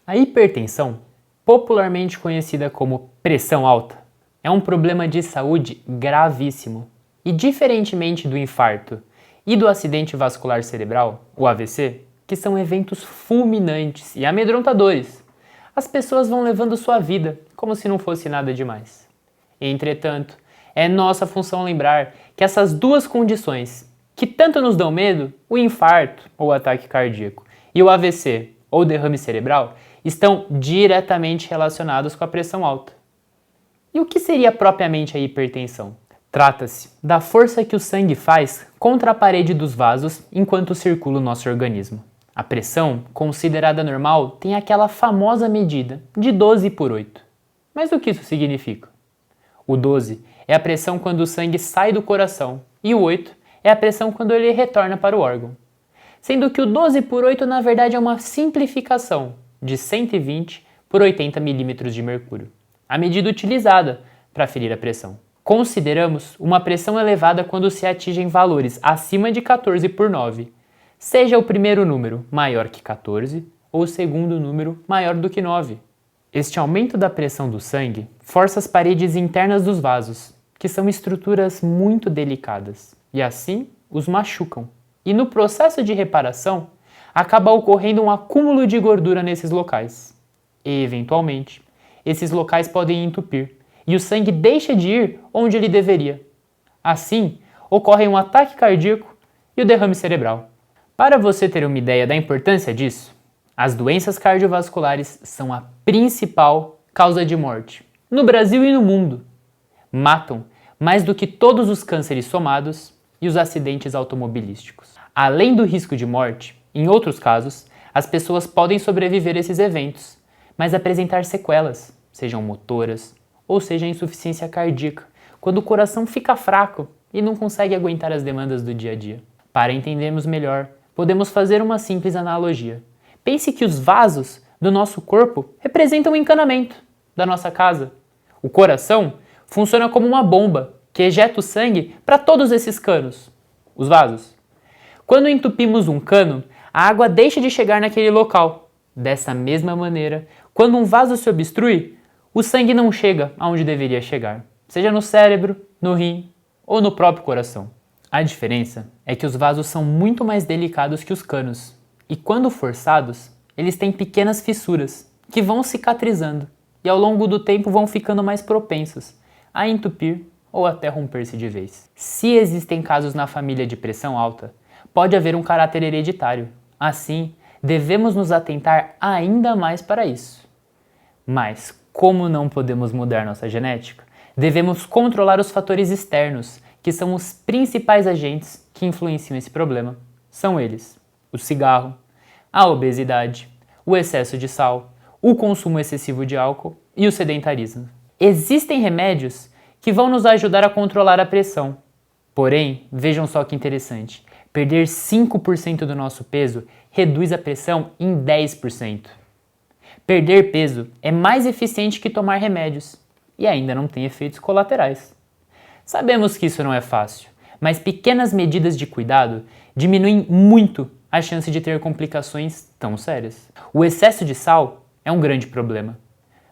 A hipertensão, popularmente conhecida como pressão alta, é um problema de saúde gravíssimo. E diferentemente do infarto e do acidente vascular cerebral, o AVC, que são eventos fulminantes e amedrontadores, as pessoas vão levando sua vida como se não fosse nada demais. Entretanto, é nossa função lembrar que essas duas condições, que tanto nos dão medo, o infarto ou ataque cardíaco e o AVC ou derrame cerebral, estão diretamente relacionados com a pressão alta. E o que seria propriamente a hipertensão? Trata-se da força que o sangue faz contra a parede dos vasos enquanto circula o nosso organismo. A pressão, considerada normal, tem aquela famosa medida de 12/8. Mas o que isso significa? O 12 é a pressão quando o sangue sai do coração e o 8 é a pressão quando ele retorna para o órgão. Sendo que o 12/8 na verdade é uma simplificação de 120/80 milímetros de mercúrio, a medida utilizada para aferir a pressão. Consideramos uma pressão elevada quando se atingem valores acima de 14/9, seja o primeiro número maior que 14 ou o segundo número maior do que 9. Este aumento da pressão do sangue força as paredes internas dos vasos, que são estruturas muito delicadas, e assim os machucam. E no processo de reparação, acaba ocorrendo um acúmulo de gordura nesses locais. E, eventualmente, esses locais podem entupir, e o sangue deixa de ir onde ele deveria. Assim, ocorre um ataque cardíaco e o derrame cerebral. Para você ter uma ideia da importância disso, as doenças cardiovasculares são a principal causa de morte, no Brasil e no mundo. Matam mais do que todos os cânceres somados e os acidentes automobilísticos. Além do risco de morte, em outros casos, as pessoas podem sobreviver a esses eventos, mas apresentar sequelas, sejam motoras, ou seja insuficiência cardíaca, quando o coração fica fraco e não consegue aguentar as demandas do dia a dia. Para entendermos melhor, podemos fazer uma simples analogia. Pense que os vasos do nosso corpo representam o encanamento da nossa casa. O coração funciona como uma bomba que ejeta o sangue para todos esses canos, os vasos. Quando entupimos um cano, a água deixa de chegar naquele local. Dessa mesma maneira, quando um vaso se obstrui, o sangue não chega aonde deveria chegar, seja no cérebro, no rim ou no próprio coração. A diferença é que os vasos são muito mais delicados que os canos, e quando forçados, eles têm pequenas fissuras que vão cicatrizando e ao longo do tempo vão ficando mais propensas a entupir ou até romper-se de vez. Se existem casos na família de pressão alta, pode haver um caráter hereditário. Assim, devemos nos atentar ainda mais para isso. Mas, como não podemos mudar nossa genética, devemos controlar os fatores externos, que são os principais agentes que influenciam esse problema. São eles: o cigarro, a obesidade, o excesso de sal, o consumo excessivo de álcool e o sedentarismo. Existem remédios que vão nos ajudar a controlar a pressão. Porém, vejam só que interessante, perder 5% do nosso peso reduz a pressão em 10%. Perder peso é mais eficiente que tomar remédios e ainda não tem efeitos colaterais. Sabemos que isso não é fácil, mas pequenas medidas de cuidado diminuem muito a chance de ter complicações tão sérias. O excesso de sal é um grande problema.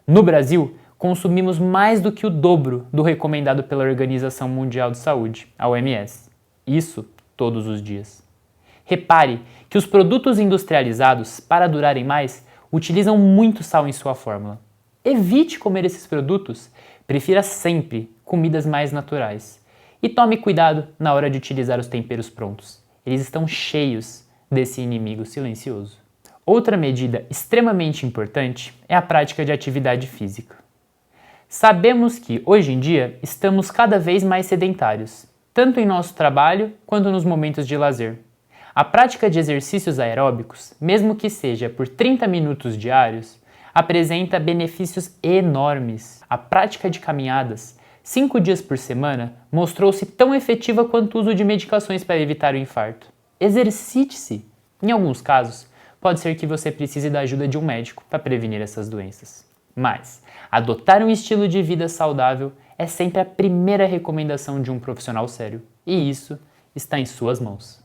No Brasil, consumimos mais do que o dobro do recomendado pela Organização Mundial de Saúde, a OMS. Isso todos os dias. Repare que os produtos industrializados, para durarem mais, utilizam muito sal em sua fórmula. Evite comer esses produtos, prefira sempre comidas mais naturais. E tome cuidado na hora de utilizar os temperos prontos. Eles estão cheios desse inimigo silencioso. Outra medida extremamente importante é a prática de atividade física. Sabemos que, hoje em dia, estamos cada vez mais sedentários, tanto em nosso trabalho quanto nos momentos de lazer. A prática de exercícios aeróbicos, mesmo que seja por 30 minutos diários, apresenta benefícios enormes. A prática de caminhadas, 5 dias por semana, mostrou-se tão efetiva quanto o uso de medicações para evitar o infarto. Exercite-se! Em alguns casos, pode ser que você precise da ajuda de um médico para prevenir essas doenças. Mas, adotar um estilo de vida saudável é sempre a primeira recomendação de um profissional sério. E isso está em suas mãos.